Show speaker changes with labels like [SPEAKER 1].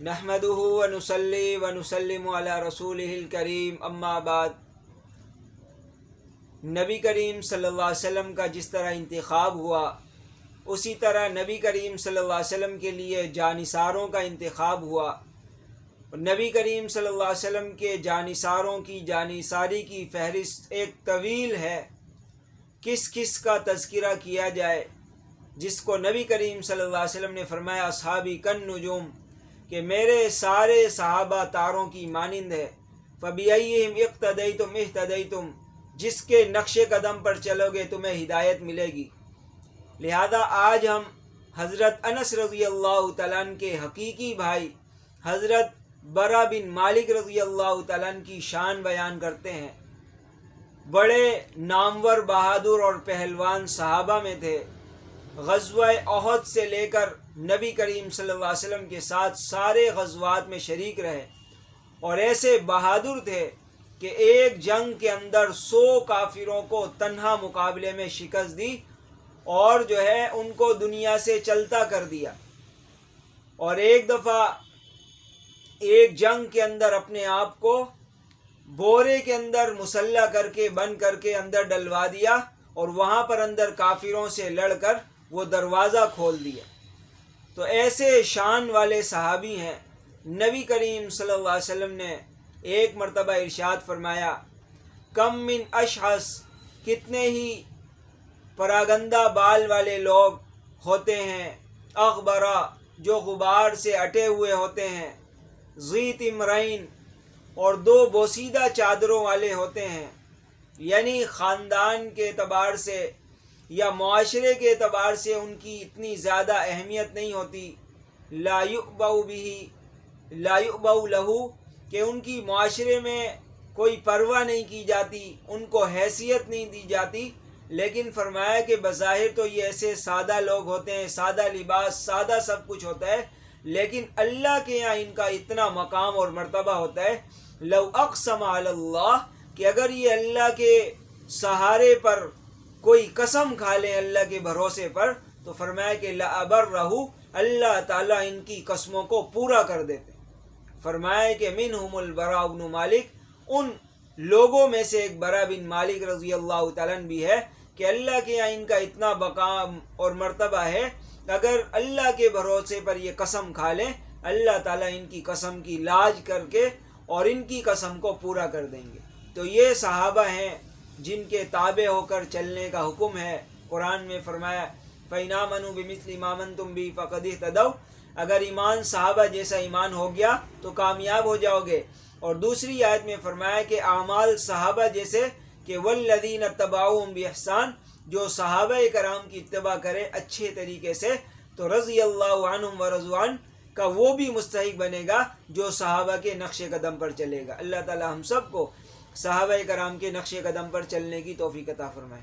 [SPEAKER 1] نحمدہ ونصلی ونسلم علی رسولہ الکریم، اما بعد۔ نبی کریم صلی اللہ علیہ وسلم کا جس طرح انتخاب ہوا، اسی طرح نبی کریم صلی اللہ علیہ وسلم کے لیے جانثاروں کا انتخاب ہوا۔ نبی کریم صلی اللہ علیہ وسلم کے جانثاروں کی جانثاری کی فہرست ایک طویل ہے۔ کس کس کا تذکرہ کیا جائے، جس کو نبی کریم صلی اللہ علیہ وسلم نے فرمایا اصحابی کن نجوم، کہ میرے سارے صحابہ تاروں کی مانند ہے۔ فَبِأَيِّهِمْ اقْتَدَيْتُمْ اهْتَدَيْتُمْ، جس کے نقش قدم پر چلو گے تمہیں ہدایت ملے گی۔ لہذا آج ہم حضرت انس رضی اللہ تعالیٰ عنہ کے حقیقی بھائی حضرت برا بن مالک رضی اللہ تعالیٰ عنہ کی شان بیان کرتے ہیں۔ بڑے نامور بہادر اور پہلوان صحابہ میں تھے۔ غزوہ احد سے لے کر نبی کریم صلی اللہ علیہ وسلم کے ساتھ سارے غزوات میں شریک رہے، اور ایسے بہادر تھے کہ ایک جنگ کے اندر 100 کافروں کو تنہا مقابلے میں شکست دی، اور جو ہے ان کو دنیا سے چلتا کر دیا۔ اور ایک دفعہ ایک جنگ کے اندر اپنے آپ کو بورے کے اندر مسلح کر کے بند کر کے اندر ڈلوا دیا، اور وہاں پر اندر کافروں سے لڑ کر وہ دروازہ کھول دیا۔ تو ایسے شان والے صحابی ہیں۔ نبی کریم صلی اللہ علیہ وسلم نے ایک مرتبہ ارشاد فرمایا، کم من اشعث، کتنے ہی پراگندہ بال والے لوگ ہوتے ہیں، اغبرا، جو غبار سے اٹے ہوئے ہوتے ہیں، ذی تمرین، اور 2 بوسیدہ چادروں والے ہوتے ہیں، یعنی خاندان کے اعتبار سے یا معاشرے کے اعتبار سے ان کی اتنی زیادہ اہمیت نہیں ہوتی، لا یؤبؤ بہ لا یؤبؤ لہ، کہ ان کی معاشرے میں کوئی پرواہ نہیں کی جاتی، ان کو حیثیت نہیں دی جاتی، لیکن فرمایا کہ بظاہر تو یہ ایسے سادہ لوگ ہوتے ہیں، سادہ لباس، سادہ سب کچھ ہوتا ہے، لیکن اللہ کے یہاں ان کا اتنا مقام اور مرتبہ ہوتا ہے، لو اقسم علی اللہ، کہ اگر یہ اللہ کے سہارے پر کوئی قسم کھا لیں، اللہ کے بھروسے پر، تو فرمایا کہ لأبرہ، اللہ تعالیٰ ان کی قسموں کو پورا کر دیتے۔ فرمایا کہ منہم البراء بن مالک، ان لوگوں میں سے ایک برا بن مالک رضی اللہ تعالیٰ عنہ بھی ہے کہ اللہ کے یہاں ان کا اتنا مقام اور مرتبہ ہے، اگر اللہ کے بھروسے پر یہ قسم کھا لیں، اللہ تعالیٰ ان کی قسم کی لاج کر کے اور ان کی قسم کو پورا کر دیں گے۔ تو یہ صحابہ ہیں جن کے تابع ہو کر چلنے کا حکم ہے۔ قرآن میں فرمایا فَإِنْ آمَنُوا بِمِثْلِ مَا آمَنْتُمْ بِهِ فَقَدِ اهْتَدَوْا، اگر ایمان صحابہ جیسا ایمان ہو گیا تو کامیاب ہو جاؤ گے۔ اور دوسری آیت میں فرمایا کہ اعمال صحابہ جیسے، کہ وَالَّذِينَ اتَّبَعُوهُمْ بِإِحْسَانٍ، جو صحابہ کرام کی اتباع کرے اچھے طریقے سے، تو رضی اللہ عنہم ورضوا عنہ کا وہ بھی مستحق بنے گا جو صحابہ کے نقش قدم پر چلے گا۔ اللہ تعالی ہم سب کو صحابہ کرام کے نقش قدم پر چلنے کی توفیق عطا فرمائے۔